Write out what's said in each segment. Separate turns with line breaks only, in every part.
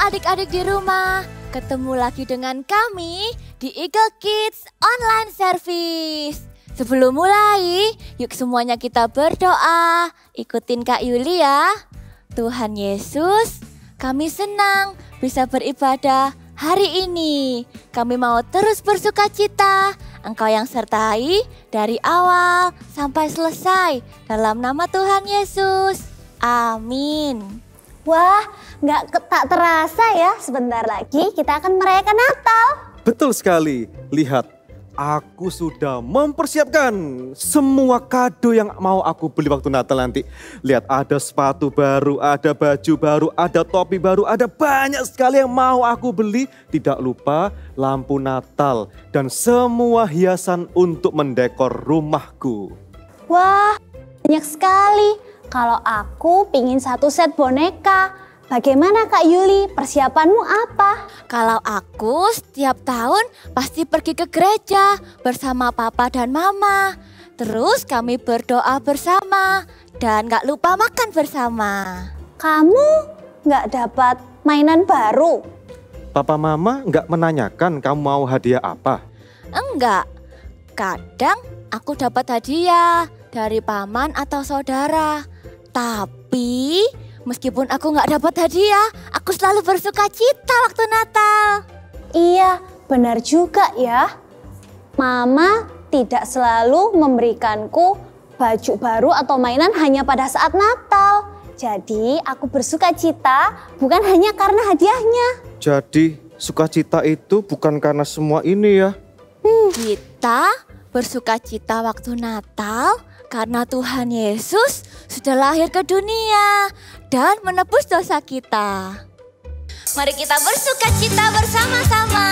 adik-adik di rumah, ketemu lagi dengan kami di Eagle Kids Online Service. Sebelum mulai, yuk semuanya kita berdoa. Ikutin Kak Yuli ya. Tuhan Yesus, kami senang bisa beribadah hari ini. Kami mau terus bersuka cita. Engkau yang sertai dari awal sampai selesai. Dalam nama Tuhan Yesus. Amin.
Wah, tak terasa ya, sebentar lagi kita akan merayakan Natal.
Betul sekali, lihat aku sudah mempersiapkan semua kado yang mau aku beli waktu Natal nanti. Lihat ada sepatu baru, ada baju baru, ada topi baru, ada banyak sekali yang mau aku beli. Tidak lupa lampu Natal dan semua hiasan untuk mendekor rumahku.
Wah, banyak sekali. Kalau aku pingin satu set boneka. Bagaimana Kak Yuli, persiapanmu apa?
Kalau aku setiap tahun pasti pergi ke gereja bersama papa dan mama. Terus kami berdoa bersama dan gak lupa makan bersama.
Kamu gak dapat mainan baru?
Papa mama gak menanyakan kamu mau hadiah apa?
Enggak, kadang aku dapat hadiah dari paman atau saudara. Tapi meskipun aku gak dapat hadiah, aku selalu bersuka cita waktu Natal.
Iya, benar juga ya. Mama tidak selalu memberikanku baju baru atau mainan hanya pada saat Natal. Jadi aku bersuka cita bukan hanya karena hadiahnya.
Jadi sukacita itu bukan karena semua ini ya?
Kita bersuka cita waktu Natal karena Tuhan Yesus sudah lahir ke dunia dan menebus dosa kita. Mari kita bersuka cita bersama-sama.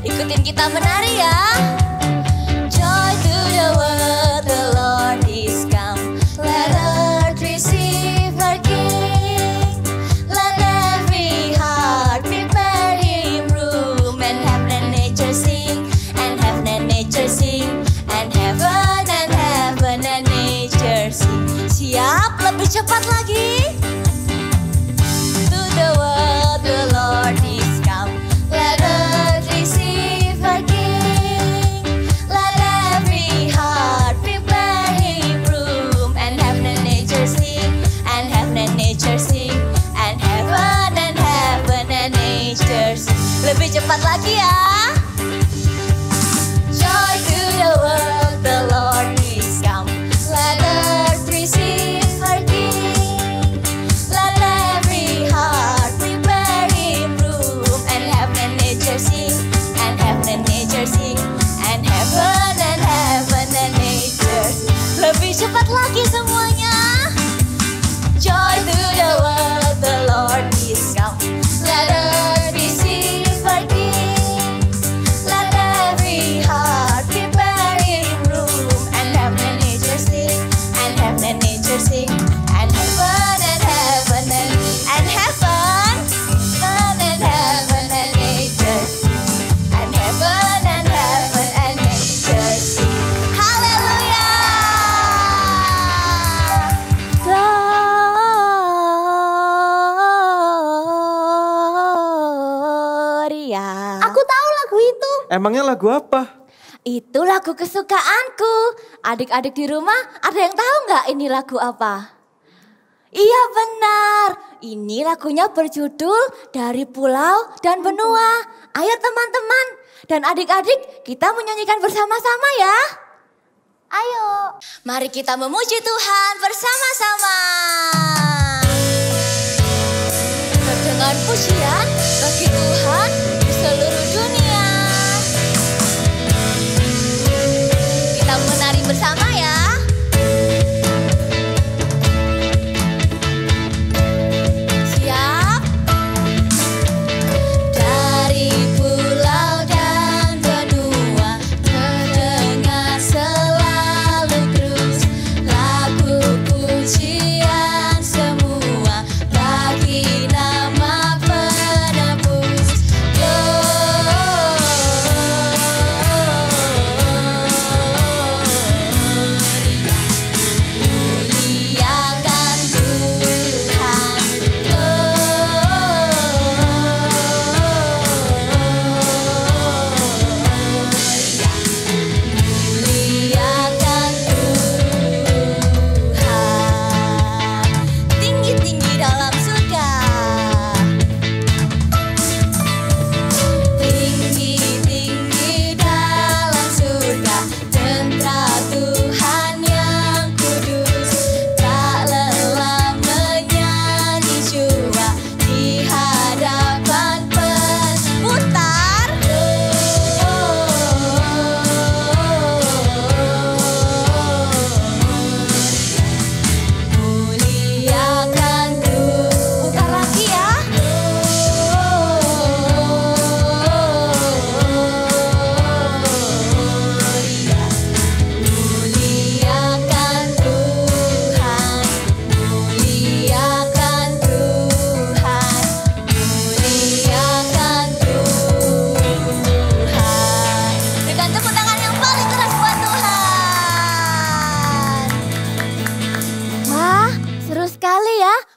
Ikutin kita menari ya. Joy to the world, the Lord is come. Let earth receive her King. Let every heart prepare him room. And heaven and nature sing, and heaven and nature sing, and heaven and nature sing. Siap, lebih cepat lagi. To the world, the Lord is come. Let earth receive her King. Let every heart prepare him room. And heaven and nature sing, and heaven and nature sing, and heaven and nature sing. Lebih cepat lagi ya. Joy to the world, the Lord is come. Let earth receive her King. Let every heart prepare him room. And heaven and nature sing, and heaven and nature sing, and heaven and nature sing. Lebih cepat lagi semuanya. Joy to the world, the Lord is come. Let earth receive her King. Let every heart prepare him room. And heaven and nature sing, and heaven and nature sing, and heaven and heaven and heaven and nature sing, and heaven and nature sing. Haleluya. Gloria.
Aku tahu lagu itu.
Emangnya lagu apa?
Itu lagu kesukaanku. Adik-adik di rumah ada yang tahu nggak ini lagu apa? Iya benar, ini lagunya berjudul Dari Pulau dan Benua. Ayo teman-teman dan adik-adik kita menyanyikan bersama-sama ya.
Ayo.
Mari kita memuji Tuhan bersama-sama. Dengan pujian bagi Tuhan di seluruh dunia. Kita menari bersama ya. Siap? Dari pulau dan benua terdengar selalu terus lagu pujian semua bagi nama penebus.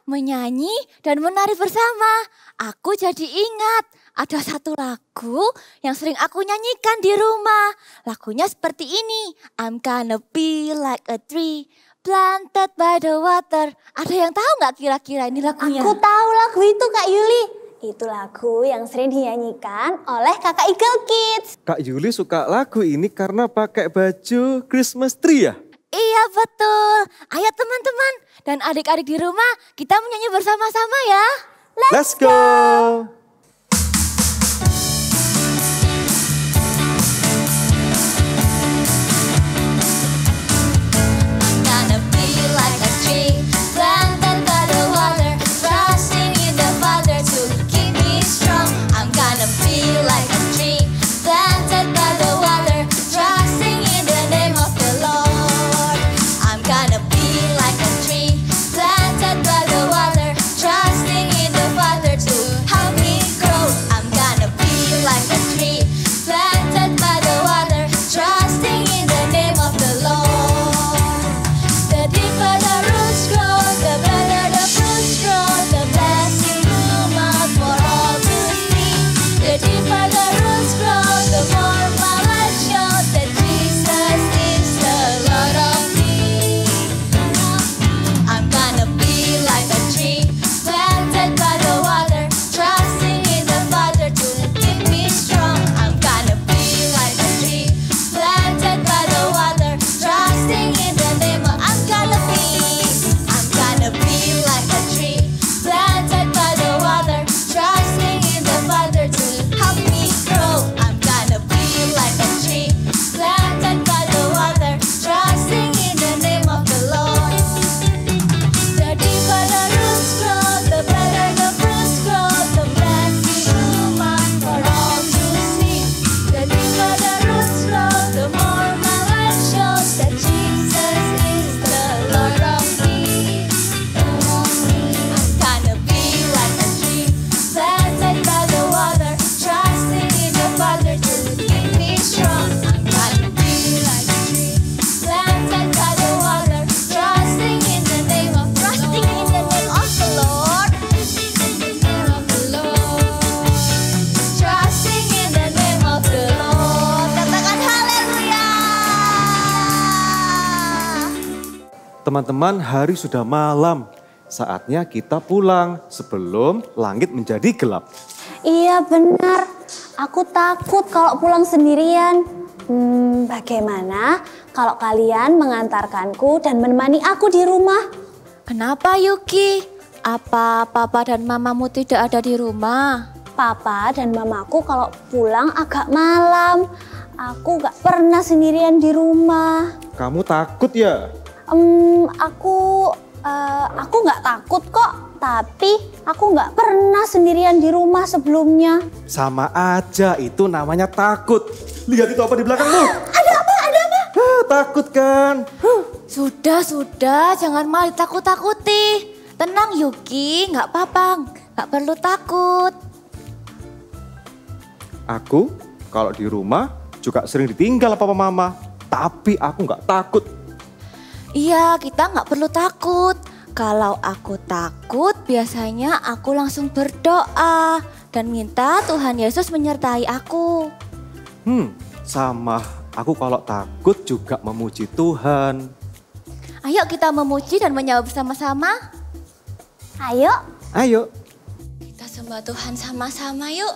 menyanyi dan menari bersama. Aku jadi ingat ada satu lagu yang sering aku nyanyikan di rumah. Lagunya seperti ini. I'm gonna be like a tree planted by the water. Ada yang tahu nggak kira-kira ini lagunya?
Aku tahu lagu itu Kak Yuli. Itu lagu yang sering dinyanyikan oleh kakak Eagle Kids.
Kak Yuli suka lagu ini karena pakai baju Christmas tree ya?
Iya betul. Ayo teman-teman dan adik-adik di rumah kita menyanyi bersama-sama ya.
Let's go!
Gonna be like a tree planted by the water, trusting in the Father to keep me strong. I'm gonna be like a tree planted by the water, trusting in the name of the Lord. I'm gonna be like a tree planted by the water, trusting in the Father to help me grow. I'm gonna be like a tree planted by the water, trusting in the name of the Lord. The deeper the roots grow, the better the fruits grow. The blessing bloom out for all to see. The deeper the roots grow, the more my life shows that Jesus is the Lord of me. I'm gonna be like a tree planted by the water, trusting in the Father to keep me strong. I'm gonna be like a tree planted by the water, trusting in the name of I'm gonna be like a tree planted by the water, trusting in the Father to help me grow. I'm gonna be like a tree planted by the water, trusting in the name of the Lord. The deeper the roots grow, the better the fruits grow. The blessing bloom out for all to see. The deeper the roots grow, the more my life shows that Jesus is the Lord of me. I'm gonna be like a tree planted by the water, trusting in the Father to keep me strong. I'm gonna be like a tree planted by the water, trusting in the name of the Lord. Trusting in the name of the Lord. Katakan haleluya.
Teman-teman, hari sudah malam. Saatnya kita pulang sebelum langit menjadi gelap.
Iya benar, aku takut kalau pulang sendirian. Bagaimana kalau kalian mengantarkanku dan menemani aku di rumah?
Kenapa Yuki? Apa papa dan mamamu tidak ada di rumah?
Papa dan mamaku kalau pulang agak malam. Aku gak pernah sendirian di rumah.
Kamu takut ya?
Aku nggak takut kok. Tapi aku nggak pernah sendirian di rumah sebelumnya.
Sama aja, itu namanya takut. Lihat itu apa di belakangmu?
Ada apa? Ada apa?
Takut kan?
Sudah, jangan malah ditakut-takuti. Tenang Yuki, nggak apa-apa, nggak perlu takut.
Aku kalau di rumah juga sering ditinggal papa mama. Tapi aku nggak takut.
Iya, kita nggak perlu takut. Kalau aku takut, biasanya aku langsung berdoa dan minta Tuhan Yesus menyertai aku.
Sama aku kalau takut juga memuji Tuhan.
Ayo kita memuji dan menyembah bersama-sama.
Ayo.
Ayo.
Kita sembah Tuhan sama-sama yuk.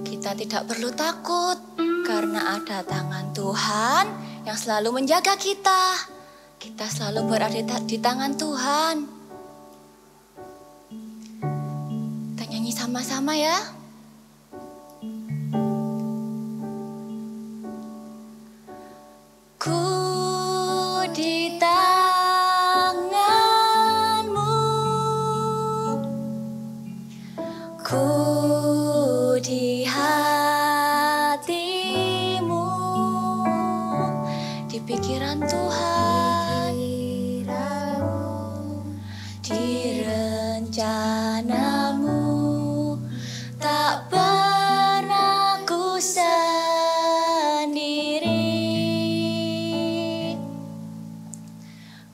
Kita tidak perlu takut karena ada tangan Tuhan yang selalu menjaga kita. Kita selalu berada di tangan Tuhan. Kita nyanyi sama-sama ya. Ku di tanganmu, ku di hatimu, di pikiran Tuhan, di rencanamu, tak pernah ku sendiri.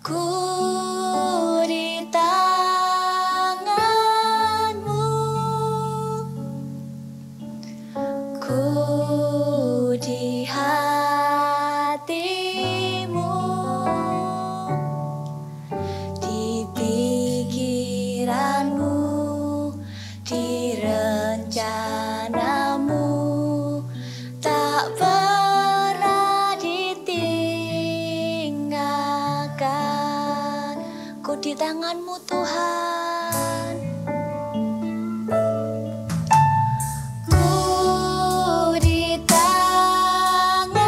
Ku di tangan-Mu Tuhan. Ku di tangan-Mu,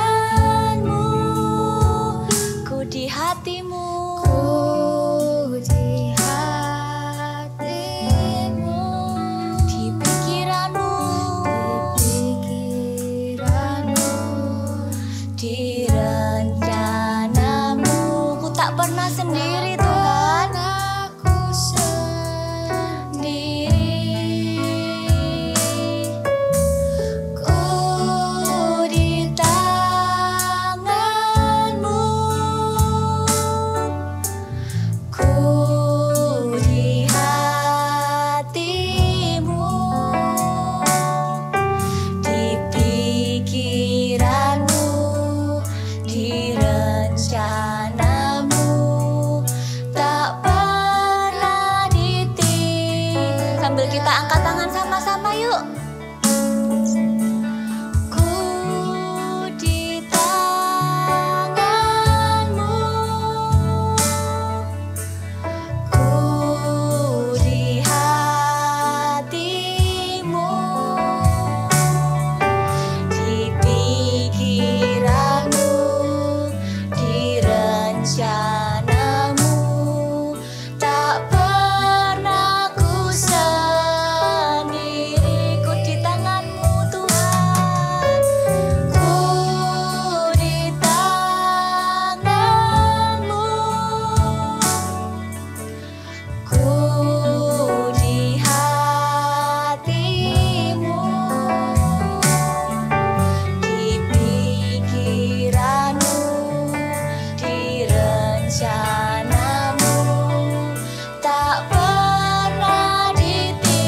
ku di hati-Mu, ku di hati-Mu, di pikiran-Mu, di rencana-Mu. Ku tak pernah sendiri Tuhan, aku sendiri. Ku di tangan-Mu, ku di hati-Mu, di pikiran-Mu, di rencana-Mu, tak pernah ditinggal. Sambil kita angkat tangan sama-sama yuk. Ku di tangan-Mu, ku di hati-Mu, di pikiran-Mu, di rencana-Mu, tak pernah ku sendiri. Ku di tangan-Mu Tuhan, ku di tangan-Mu, ku di hati-Mu, di pikiran-Mu, di rencana-Mu, tak pernah ditinggalkan,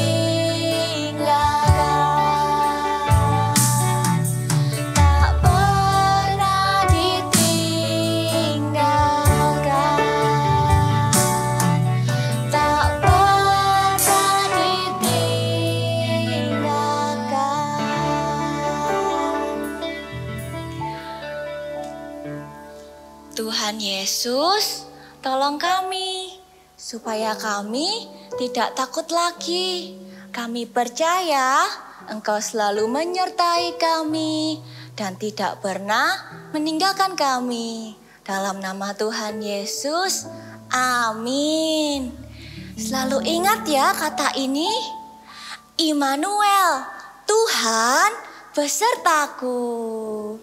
tak pernah ditinggalkan, tak pernah ditinggalkan. Tuhan Yesus, tolong kami supaya kami tidak takut lagi. Kami percaya Engkau selalu menyertai kami dan tidak pernah meninggalkan kami. Dalam nama Tuhan Yesus, amin. Selalu ingat ya kata ini, Immanuel, Tuhan besertaku.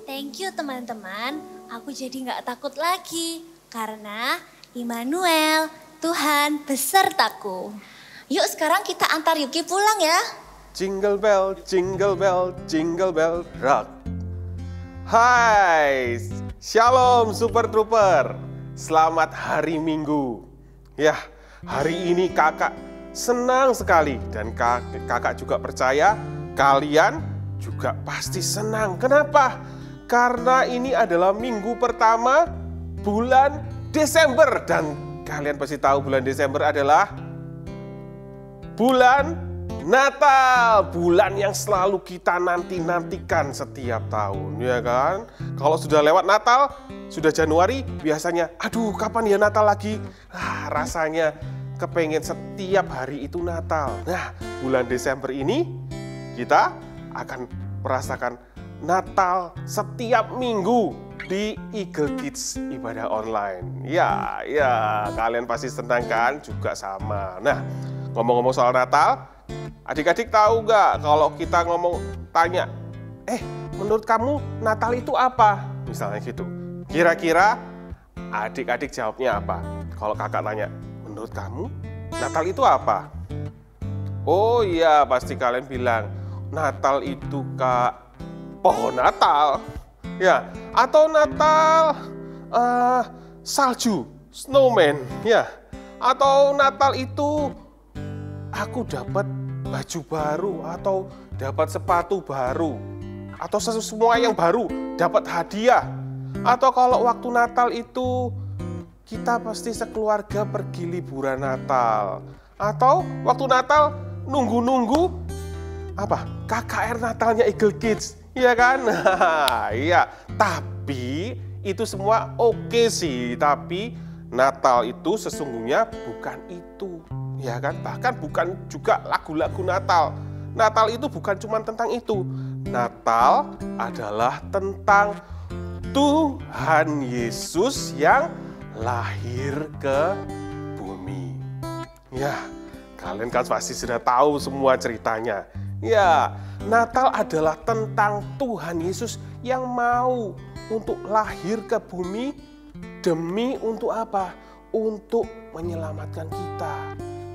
Thank you teman-teman, aku jadi nggak takut lagi karena Immanuel, Tuhan besertaku.
Yuk sekarang kita antar Yuki pulang ya.
Jingle bell, jingle bell, jingle bell rock. Hai, Shalom Super Trooper. Selamat hari Minggu. Ya, hari ini kakak senang sekali dan kakak juga percaya kalian juga pasti senang. Kenapa? Karena ini adalah minggu pertama bulan Desember dan kalian pasti tahu bulan Desember adalah bulan Natal, bulan yang selalu kita nantikan setiap tahun, ya kan? Kalau sudah lewat Natal, sudah Januari, biasanya, aduh kapan ya Natal lagi? Rasanya kepengen setiap hari itu Natal. Nah, bulan Desember ini kita akan merasakan Natal setiap minggu di Eagle Kids Ibadah Online. Ya, kalian pasti senang kan? Juga sama. Nah, ngomong-ngomong soal Natal, adik-adik tahu nggak kalau kita tanya, menurut kamu Natal itu apa? Misalnya gitu. Kira-kira adik-adik jawabnya apa? Kalau kakak tanya, menurut kamu Natal itu apa? Oh iya, pasti kalian bilang, Natal itu pohon Natal. Ya, atau Natal salju, snowman, ya. Atau Natal itu aku dapat baju baru atau dapat sepatu baru atau semua yang baru, dapat hadiah. Atau kalau waktu Natal itu kita pasti sekeluarga pergi liburan Natal. Atau waktu Natal nunggu-nunggu apa? KKR Natalnya Eagle Kids. Iya kan? Iya, tapi itu semua oke sih. Tapi Natal itu sesungguhnya bukan itu, ya kan? Bahkan bukan juga lagu-lagu Natal. Natal itu bukan cuma tentang itu. Natal adalah tentang Tuhan Yesus yang lahir ke bumi. Ya, kalian kan pasti sudah tahu semua ceritanya. Ya, Natal adalah tentang Tuhan Yesus yang mau untuk lahir ke bumi demi untuk apa? Untuk menyelamatkan kita.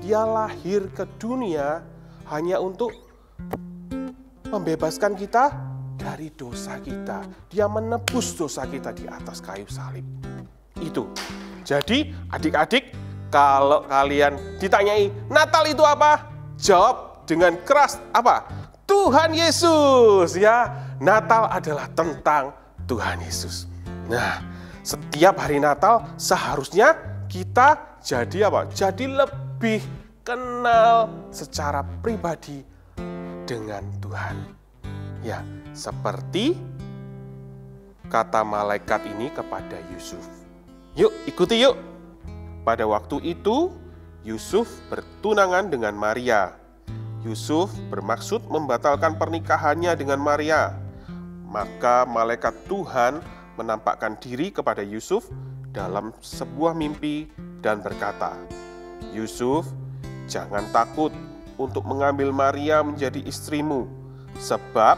Dia lahir ke dunia hanya untuk membebaskan kita dari dosa kita. Dia menebus dosa kita di atas kayu salib. Itu. Jadi adik-adik, kalau kalian ditanyai Natal itu apa? Jawab dengan keras apa? Tuhan Yesus, ya. Natal adalah tentang Tuhan Yesus. Nah, setiap hari Natal seharusnya kita jadi apa? Jadi lebih kenal secara pribadi dengan Tuhan. Ya, seperti kata malaikat ini kepada Yusuf. Yuk, ikuti yuk. Pada waktu itu, Yusuf bertunangan dengan Maria. Yusuf bermaksud membatalkan pernikahannya dengan Maria. Maka malaikat Tuhan menampakkan diri kepada Yusuf dalam sebuah mimpi dan berkata, "Yusuf, jangan takut untuk mengambil Maria menjadi istrimu, sebab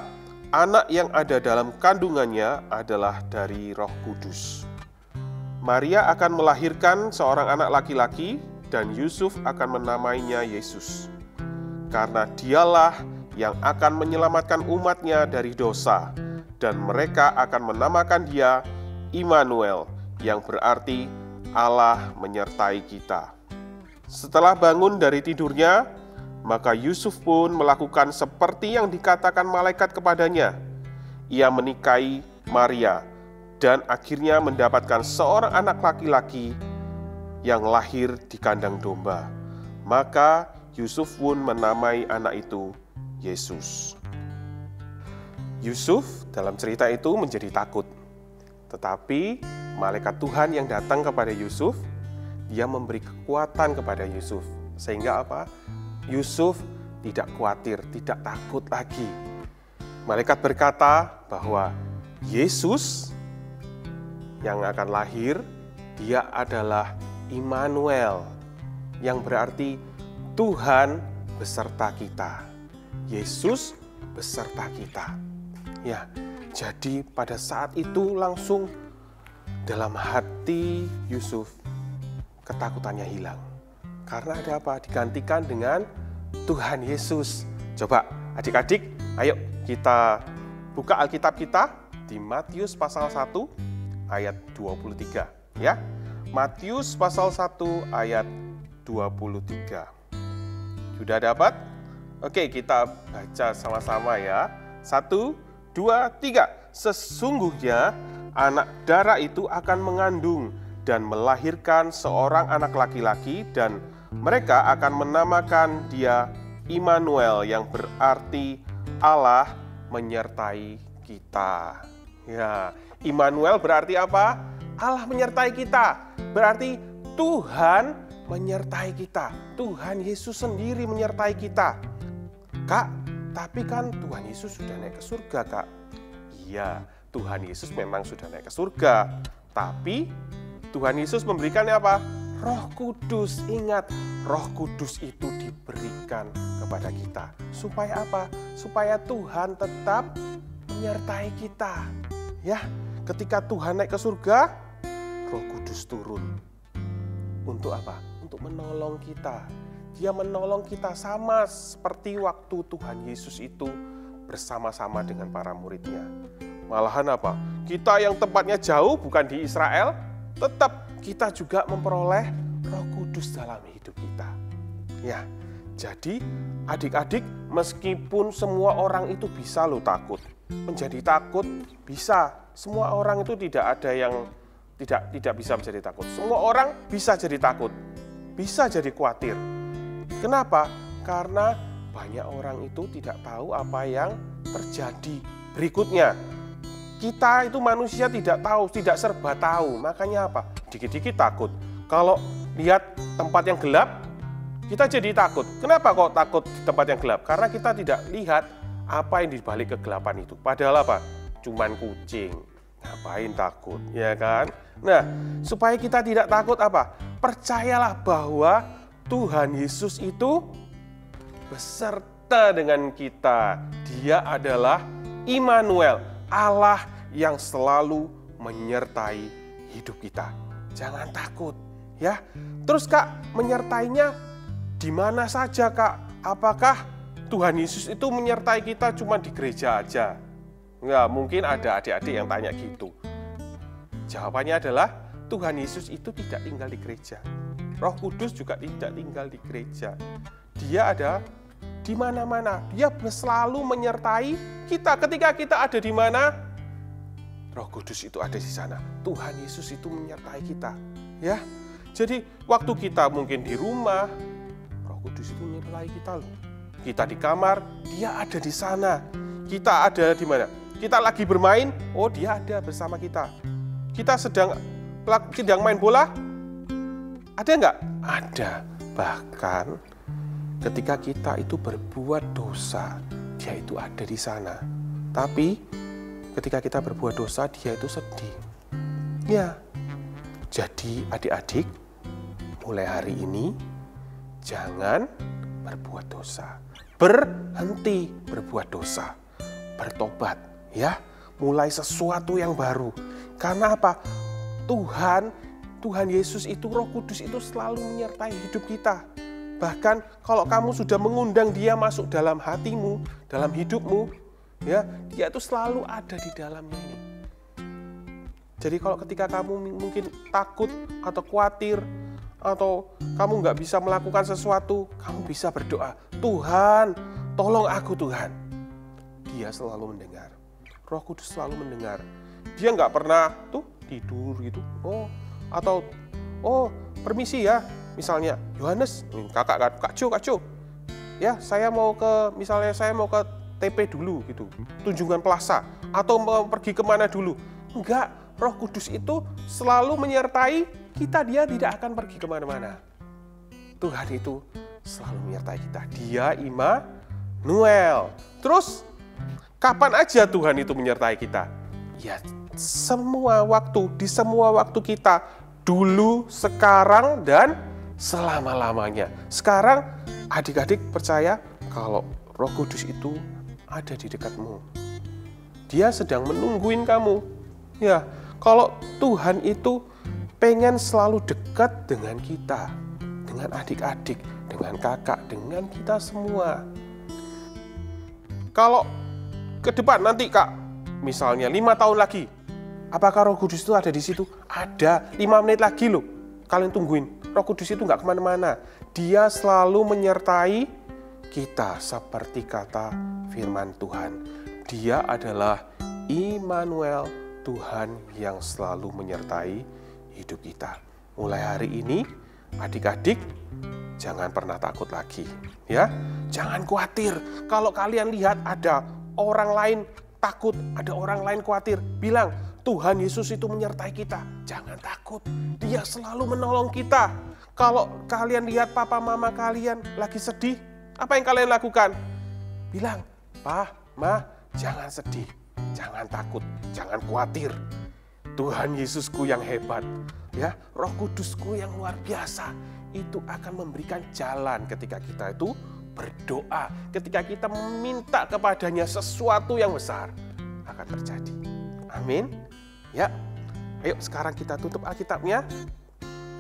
anak yang ada dalam kandungannya adalah dari Roh Kudus. Maria akan melahirkan seorang anak laki-laki dan Yusuf akan menamainya Yesus. Karena dialah yang akan menyelamatkan umatnya dari dosa, dan mereka akan menamakan dia Immanuel, yang berarti Allah menyertai kita." Setelah bangun dari tidurnya, maka Yusuf pun melakukan seperti yang dikatakan malaikat kepadanya. Ia menikahi Maria dan akhirnya mendapatkan seorang anak laki-laki yang lahir di kandang domba. Maka Yusuf pun menamai anak itu Yesus. Yusuf dalam cerita itu menjadi takut. Tetapi malaikat Tuhan yang datang kepada Yusuf, dia memberi kekuatan kepada Yusuf. Sehingga apa? Yusuf tidak khawatir, tidak takut lagi. Malaikat berkata bahwa Yesus yang akan lahir, dia adalah Immanuel, yang berarti Tuhan beserta kita. Yesus beserta kita. Ya, jadi pada saat itu langsung dalam hati Yusuf ketakutannya hilang. Karena ada apa? Digantikan dengan Tuhan Yesus. Coba adik-adik, ayo kita buka Alkitab kita di Matius pasal 1 ayat 23. Ya, Matius pasal 1 ayat 23. Sudah dapat? Oke, kita baca sama-sama ya. 1, 2, 3. Sesungguhnya anak darah itu akan mengandung dan melahirkan seorang anak laki-laki, dan mereka akan menamakan dia Immanuel, yang berarti Allah menyertai kita. Ya, Immanuel berarti apa? Allah menyertai kita. Berarti Tuhan menyertai kita. Tuhan Yesus sendiri menyertai kita. Kak, tapi kan Tuhan Yesus sudah naik ke surga, Kak. Iya, Tuhan Yesus memang sudah naik ke surga. Tapi Tuhan Yesus memberikannya apa? Roh Kudus. Ingat, Roh Kudus itu diberikan kepada kita. Supaya apa? Supaya Tuhan tetap menyertai kita. Ya, ketika Tuhan naik ke surga, Roh Kudus turun. Untuk apa? Untuk menolong kita. Dia menolong kita sama seperti waktu Tuhan Yesus itu bersama-sama dengan para muridnya. Malahan apa? Kita yang tempatnya jauh, bukan di Israel, tetap kita juga memperoleh Roh Kudus dalam hidup kita. Ya, jadi adik-adik, meskipun semua orang itu bisa lo takut, menjadi takut bisa. Semua orang itu tidak ada yang tidak bisa menjadi takut. Semua orang bisa jadi takut, bisa jadi khawatir. Kenapa? Karena banyak orang itu tidak tahu apa yang terjadi berikutnya. Kita itu manusia tidak tahu, tidak serba tahu. Makanya apa? Dikit-dikit takut. Kalau lihat tempat yang gelap, kita jadi takut. Kenapa kok takut di tempat yang gelap? Karena kita tidak lihat apa yang di balik kegelapan itu. Padahal apa? Cuman kucing. Ngapain takut, ya kan? Nah, supaya kita tidak takut apa? Percayalah bahwa Tuhan Yesus itu beserta dengan kita. Dia adalah Immanuel, Allah yang selalu menyertai hidup kita. Jangan takut, ya. Terus Kak, menyertainya di mana saja Kak? Apakah Tuhan Yesus itu menyertai kita cuma di gereja aja? Enggak, mungkin ada adik-adik yang tanya gitu. Jawabannya adalah Tuhan Yesus itu tidak tinggal di gereja. Roh Kudus juga tidak tinggal di gereja. Dia ada di mana-mana. Dia selalu menyertai kita. Ketika kita ada di mana, Roh Kudus itu ada di sana. Tuhan Yesus itu menyertai kita, ya. Jadi waktu kita mungkin di rumah, Roh Kudus itu menyertai kita loh. Kita di kamar, dia ada di sana. Kita ada di mana? Kita lagi bermain, oh dia ada bersama kita. Kita sedang main bola, ada nggak? Ada. Bahkan ketika kita itu berbuat dosa, dia itu ada di sana. Tapi ketika kita berbuat dosa, dia itu sedih. Ya, jadi adik-adik, mulai hari ini jangan berbuat dosa. Berhenti berbuat dosa. Bertobat, ya. Mulai sesuatu yang baru. Karena apa? Tuhan Yesus itu, Roh Kudus itu selalu menyertai hidup kita. Bahkan kalau kamu sudah mengundang dia masuk dalam hatimu, dalam hidupmu, ya, dia itu selalu ada di dalamnya ini. Jadi kalau ketika kamu mungkin takut atau khawatir, atau kamu nggak bisa melakukan sesuatu, kamu bisa berdoa, Tuhan, tolong aku Tuhan. Dia selalu mendengar. Roh Kudus selalu mendengar. Dia nggak pernah tuh tidur gitu. Permisi ya. Misalnya, Yohanes, Kak Jo. Ya, saya mau ke TP dulu gitu. Tunjungan Plaza atau mau pergi kemana dulu. Enggak, Roh Kudus itu selalu menyertai kita. Dia tidak akan pergi kemana-mana. Tuhan itu selalu menyertai kita. Dia Immanuel. Terus, kapan aja Tuhan itu menyertai kita? Ya, semua waktu, di semua waktu kita. Dulu, sekarang, dan selama-lamanya. Sekarang, adik-adik percaya kalau Roh Kudus itu ada di dekatmu. Dia sedang menungguin kamu. Ya, kalau Tuhan itu pengen selalu dekat dengan kita, dengan adik-adik, dengan kakak, dengan kita semua. Kalau ke depan nanti Kak, misalnya 5 tahun lagi, apakah Roh Kudus itu ada di situ? Ada, 5 menit lagi loh, kalian tungguin. Roh Kudus itu nggak kemana-mana. Dia selalu menyertai kita seperti kata firman Tuhan. Dia adalah Immanuel, Tuhan yang selalu menyertai hidup kita. Mulai hari ini, adik-adik, jangan pernah takut lagi. Ya, jangan khawatir. Kalau kalian lihat ada orang lain takut, ada orang lain khawatir, bilang, Tuhan Yesus itu menyertai kita. Jangan takut, dia selalu menolong kita. Kalau kalian lihat papa mama kalian lagi sedih, apa yang kalian lakukan? Bilang, Pa, Ma, jangan sedih, jangan takut, jangan khawatir. Tuhan Yesusku yang hebat, ya, Roh Kudusku yang luar biasa, itu akan memberikan jalan ketika kita itu berdoa, ketika kita meminta kepadanya sesuatu yang besar akan terjadi. Amin. Ya, ayo sekarang kita tutup Alkitabnya.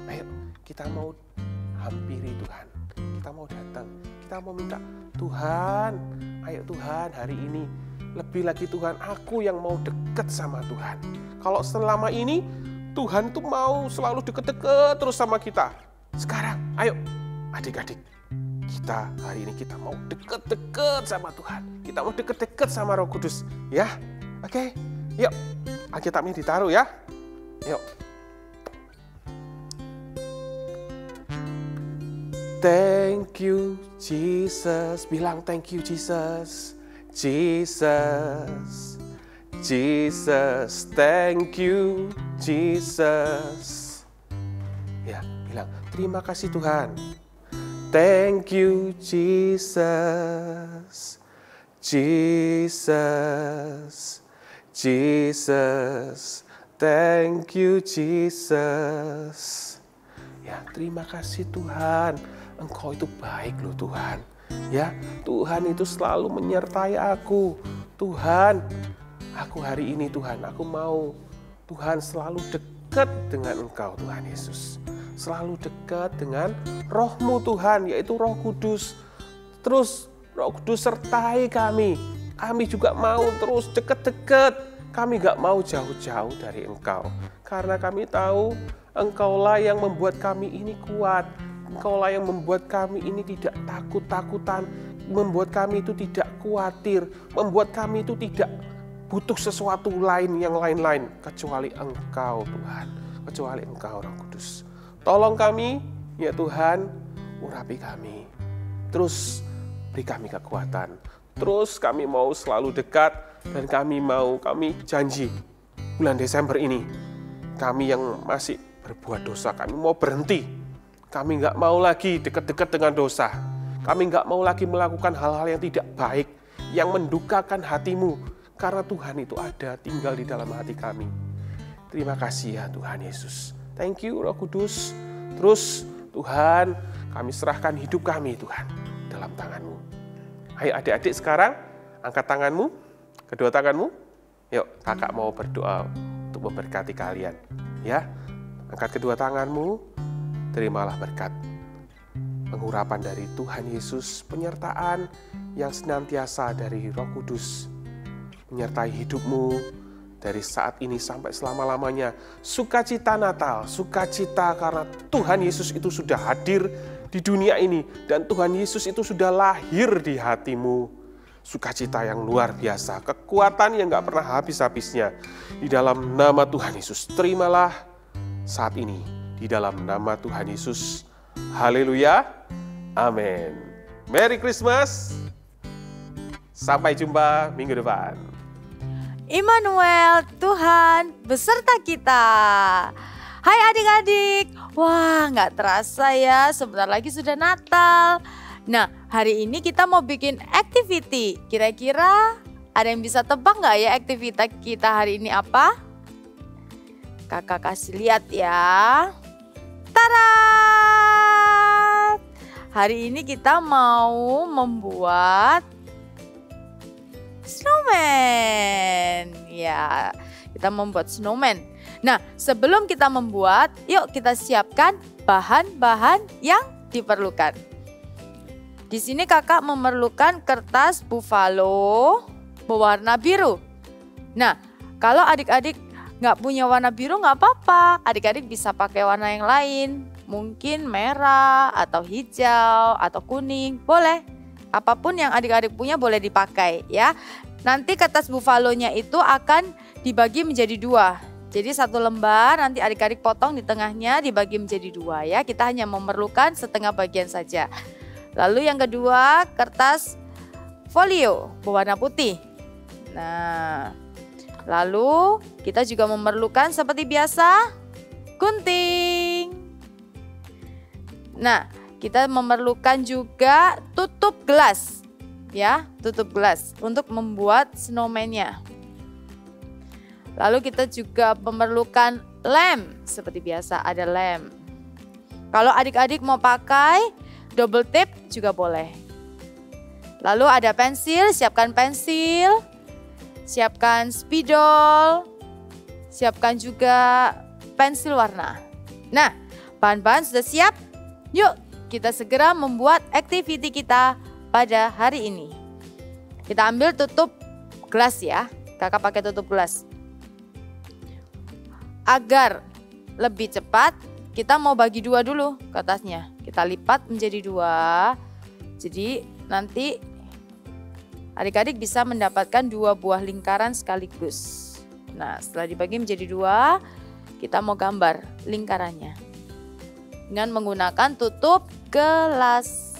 Ayo, kita mau hampiri Tuhan. Kita mau datang. Kita mau minta, Tuhan, ayo Tuhan hari ini. Lebih lagi Tuhan, aku yang mau dekat sama Tuhan. Kalau selama ini, Tuhan tuh mau selalu deket-deket terus sama kita. Sekarang, ayo adik-adik. Kita hari ini kita mau deket-deket sama Tuhan. Kita mau deket-deket sama Roh Kudus. Ya, oke. Yuk, Alkitabnya ditaruh ya. Yuk. Thank you Jesus. Bilang thank you Jesus. Jesus. Jesus. Thank you Jesus. Ya, bilang terima kasih Tuhan. Thank you Jesus. Jesus. Jesus. Thank you Jesus. Ya, terima kasih Tuhan. Engkau itu baik loh Tuhan. Ya, Tuhan itu selalu menyertai aku. Tuhan, aku hari ini Tuhan, aku mau Tuhan selalu dekat dengan Engkau Tuhan Yesus. Selalu dekat dengan Roh-Mu Tuhan, yaitu Roh Kudus. Terus Roh Kudus sertai kami. Kami juga mau terus dekat-dekat. Kami gak mau jauh-jauh dari Engkau. Karena kami tahu Engkaulah yang membuat kami ini kuat. Engkaulah yang membuat kami ini tidak takut-takutan. Membuat kami itu tidak khawatir. Membuat kami itu tidak butuh sesuatu lain yang lain-lain. Kecuali Engkau Tuhan. Kecuali Engkau Roh Kudus. Tolong kami ya Tuhan, urapi kami. Terus beri kami kekuatan. Terus kami mau selalu dekat dan kami janji bulan Desember ini kami yang masih berbuat dosa, kami mau berhenti. Kami nggak mau lagi dekat-dekat dengan dosa. Kami nggak mau lagi melakukan hal-hal yang tidak baik, yang mendukakan hati-Mu. Karena Tuhan itu ada, tinggal di dalam hati kami. Terima kasih ya Tuhan Yesus. Thank you Roh Kudus. Terus Tuhan, kami serahkan hidup kami Tuhan dalam tangan-Mu. Ayo adik-adik sekarang, angkat tanganmu, kedua tanganmu. Yuk, kakak mau berdoa untuk memberkati kalian. Ya, angkat kedua tanganmu, terimalah berkat. Pengurapan dari Tuhan Yesus, penyertaan yang senantiasa dari Roh Kudus. Menyertai hidupmu dari saat ini sampai selama-lamanya. Sukacita Natal, sukacita karena Tuhan Yesus itu sudah hadir di dunia ini. Dan Tuhan Yesus itu sudah lahir di hatimu. Sukacita yang luar biasa, kekuatan yang gak pernah habis-habisnya. Di dalam nama Tuhan Yesus, terimalah saat ini. Di dalam nama Tuhan Yesus. Haleluya. Amin. Merry Christmas. Sampai jumpa minggu depan.
Immanuel, Tuhan beserta kita. Hai adik-adik, wah nggak terasa ya, sebentar lagi sudah Natal. Nah, hari ini kita mau bikin activity. Kira-kira ada yang bisa tebak nggak ya aktivitas kita hari ini apa? Kakak kasih lihat ya. Tada! Hari ini kita mau membuat snowman. Ya, kita membuat snowman. Nah, sebelum kita membuat, yuk kita siapkan bahan-bahan yang diperlukan. Di sini kakak memerlukan kertas buffalo berwarna biru. Nah, kalau adik-adik nggak punya warna biru nggak apa-apa. Adik-adik bisa pakai warna yang lain. Mungkin merah atau hijau atau kuning, boleh. Apapun yang adik-adik punya boleh dipakai ya. Nanti kertas buffalo-nya itu akan dibagi menjadi dua. Jadi satu lembar nanti adik-adik potong di tengahnya dibagi menjadi dua ya. Kita hanya memerlukan setengah bagian saja. Lalu yang kedua kertas folio berwarna putih. Nah, lalu kita juga memerlukan seperti biasa gunting. Nah, kita memerlukan juga tutup gelas. Ya, tutup gelas untuk membuat snowman-nya. Lalu kita juga memerlukan lem, seperti biasa ada lem. Kalau adik-adik mau pakai double tip juga boleh. Lalu ada pensil, siapkan pensil. Siapkan spidol. Siapkan juga pensil warna. Nah, bahan-bahan sudah siap. Yuk kita segera membuat activity kita pada hari ini. Kita ambil tutup gelas ya. Kakak pakai tutup gelas. Agar lebih cepat, kita mau bagi dua dulu kertasnya. Kita lipat menjadi dua. Jadi nanti adik-adik bisa mendapatkan dua buah lingkaran sekaligus. Nah, setelah dibagi menjadi dua, kita mau gambar lingkarannya dengan menggunakan tutup gelas.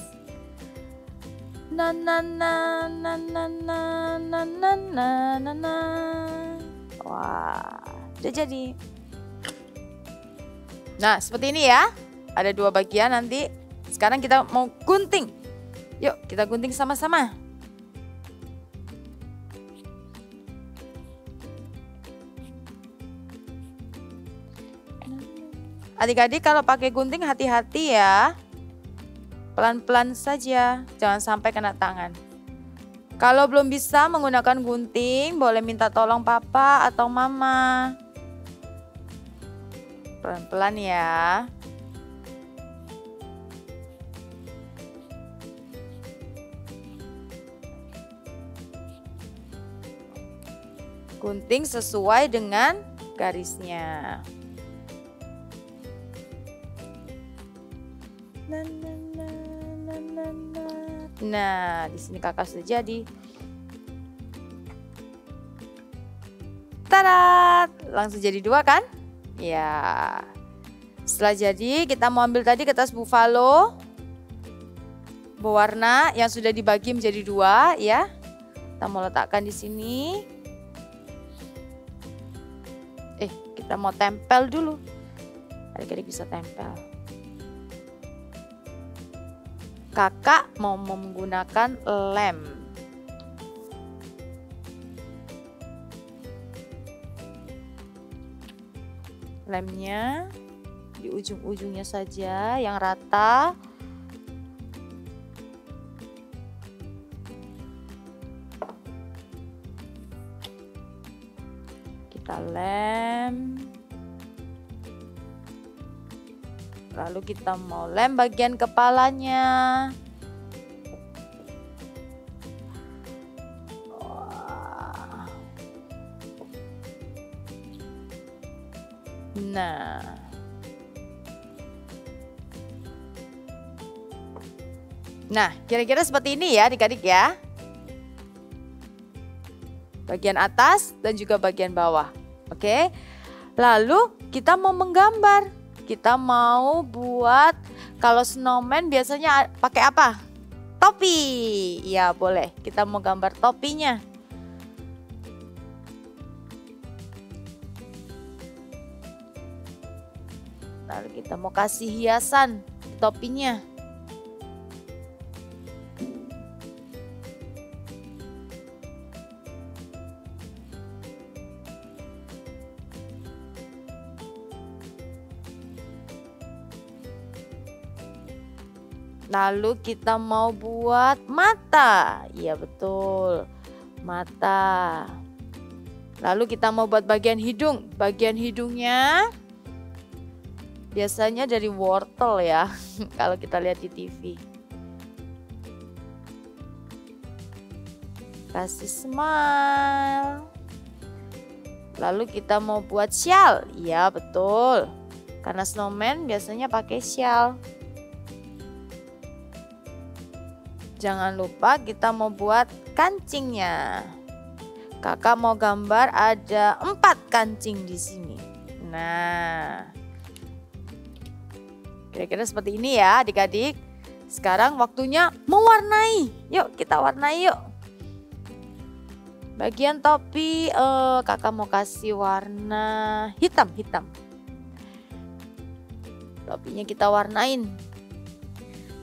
Na na na na na na na na na na. Wah, udah jadi. Nah, seperti ini ya. Ada 2 bagian nanti. Sekarang kita mau gunting. Yuk, kita gunting sama-sama. Adik-adik kalau pakai gunting hati-hati ya. Pelan-pelan saja, jangan sampai kena tangan. Kalau belum bisa menggunakan gunting, boleh minta tolong papa atau mama. Pelan-pelan ya. Gunting sesuai dengan garisnya. Nah, di sini kakak sudah jadi. Tada! Langsung jadi 2 kan? Ya. Setelah jadi, kita mau ambil tadi kertas buffalo berwarna yang sudah dibagi menjadi 2 ya. Kita mau letakkan di sini. Kita mau tempel dulu. Adik-adik bisa tempel. Kakak mau menggunakan lem. Lemnya di ujung-ujungnya saja yang rata. Kita lem. Lalu kita mau lem bagian kepalanya. Wah. Nah, kira-kira seperti ini ya adik-adik ya. Bagian atas dan juga bagian bawah. Oke. Lalu kita mau menggambar. Kita mau buat, kalau snowman biasanya pakai apa? Topi. Ya boleh, kita mau gambar topinya. Lalu kita mau kasih hiasan topinya. Lalu kita mau buat mata. Iya betul, mata. Lalu kita mau buat bagian hidung. Bagian hidungnya biasanya dari wortel ya, kalau kita lihat di TV. Kasih smile. Lalu kita mau buat syal. Iya betul, karena snowman biasanya pakai syal. Jangan lupa kita mau buat kancingnya. Kakak mau gambar ada 4 kancing di sini. Nah, kira-kira seperti ini ya adik-adik. Sekarang waktunya mewarnai. Yuk kita warnai yuk. Bagian topi kakak mau kasih warna hitam. Topinya kita warnain.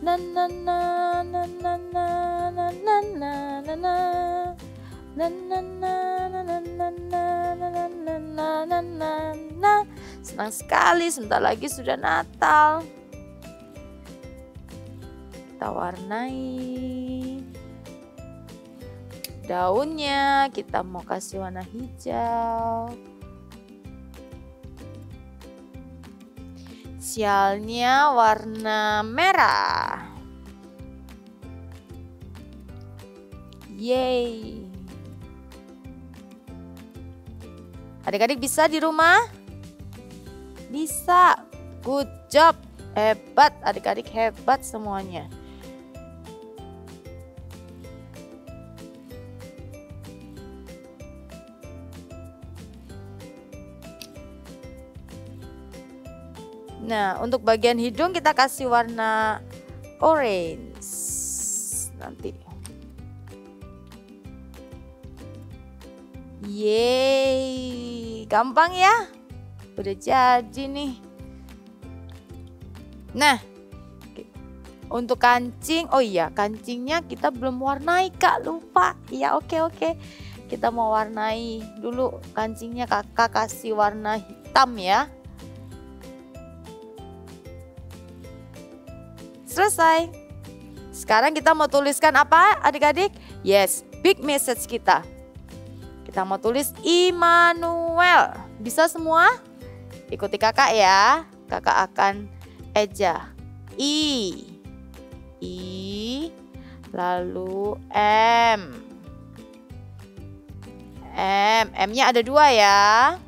Na na na na na na na na na na na na na na na na na. Senang sekali, sebentar lagi sudah Natal. Kita warnai daunnya, kita mau kasih warna hijau. Sialnya warna merah. Yeay. Adik-adik bisa di rumah? Bisa. Good job. Hebat, adik-adik hebat semuanya. Nah, untuk bagian hidung kita kasih warna orange nanti. Yeay, gampang ya? Udah jadi nih. Nah, untuk kancing, oh iya kancingnya kita belum warnai Kak, lupa. Iya oke. Kita mau warnai dulu kancingnya, Kakak kasih warna hitam ya. Selesai. Sekarang kita mau tuliskan apa adik-adik? Yes, big message kita. Kita mau tulis Immanuel. Bisa semua? Ikuti kakak ya. Kakak akan eja. I, lalu M. M-nya ada 2 ya.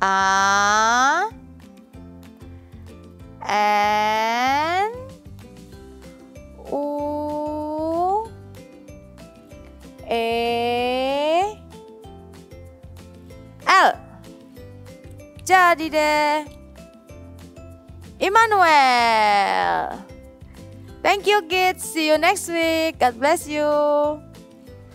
A, N, U, E, L. Jadi deh. Immanuel. Thank you kids. See you next week. God bless you.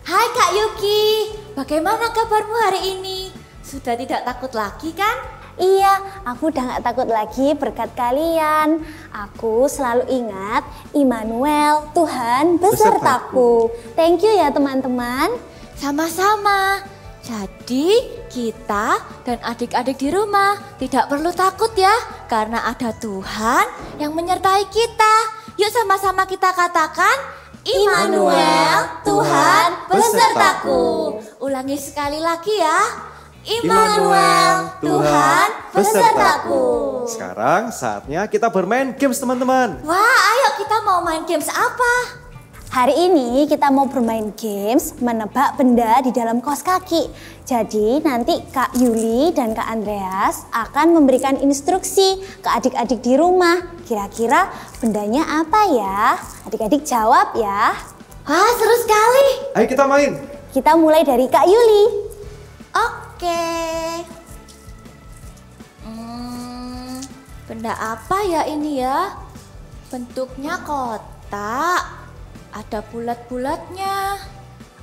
Hai Kak Yuki, bagaimana kabarmu hari ini? Sudah tidak takut lagi kan?
Iya, aku udah gak takut lagi berkat kalian. Aku selalu ingat Immanuel, Tuhan besertaku. Thank you ya teman-teman.
Sama-sama. Jadi kita dan adik-adik di rumah tidak perlu takut ya, karena ada Tuhan yang menyertai kita. Yuk sama-sama kita katakan, Immanuel, Tuhan besertaku. Ulangi sekali lagi ya. Immanuel, Tuhan besertaku.
Sekarang saatnya kita bermain games teman-teman.
Wah, ayo kita mau main games apa?
Hari ini kita mau bermain games menebak benda di dalam kaos kaki. Jadi nanti Kak Yuli dan Kak Andreas akan memberikan instruksi ke adik-adik di rumah. Kira-kira bendanya apa ya? Adik-adik jawab ya.
Wah, seru sekali.
Ayo kita main.
Kita mulai dari Kak Yuli.
Oke. Benda apa ya ini ya? Bentuknya kotak. Ada bulat-bulatnya.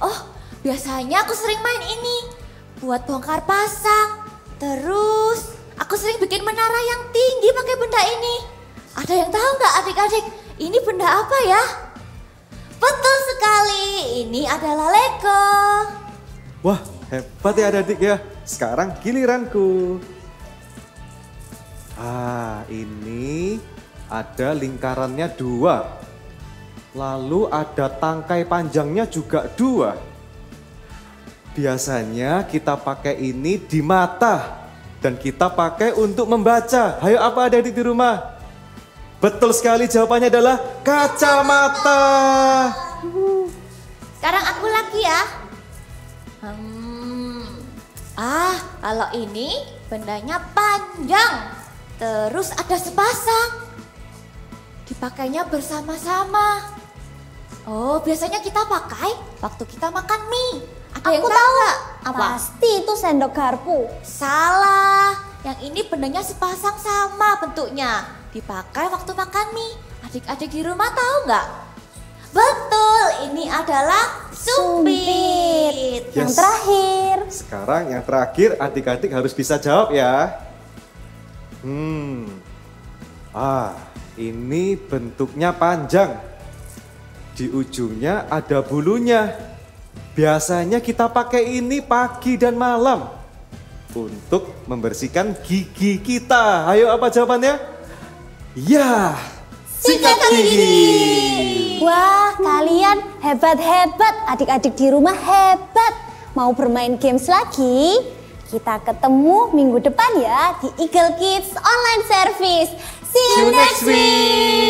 Oh, biasanya aku sering main ini buat bongkar pasang. Terus aku sering bikin menara yang tinggi pakai benda ini. Ada yang tahu nggak adik-adik? Ini benda apa ya? Betul sekali, ini adalah Lego.
Wah, hebat ya adik-adik ya. Sekarang giliranku. Ini ada lingkarannya 2. Lalu ada tangkai panjangnya juga 2. Biasanya kita pakai ini di mata dan kita pakai untuk membaca. Ayo apa adik-adik di rumah? Betul sekali, jawabannya adalah kacamata.
Sekarang aku lagi ya. Kalau ini bendanya panjang. Terus ada sepasang. Dipakainya bersama-sama. Oh, biasanya kita pakai waktu kita makan mie. Ada yang tahu nggak? Apa?
Pasti itu sendok garpu.
Salah. Yang ini bendanya sepasang sama bentuknya. Dipakai waktu makan mie. Adik-adik di rumah tahu nggak? Betul, ini adalah sumpit.
Yang terakhir.
Sekarang yang terakhir adik-adik harus bisa jawab ya. Ini bentuknya panjang. Di ujungnya ada bulunya. Biasanya kita pakai ini pagi dan malam untuk membersihkan gigi kita. Ayo apa jawabannya? Ya, sikat gigi.
Wah, kalian hebat-hebat. Adik-adik di rumah hebat. Mau bermain games lagi? Kita ketemu minggu depan ya di Eagle Kids Online Service. See you next week.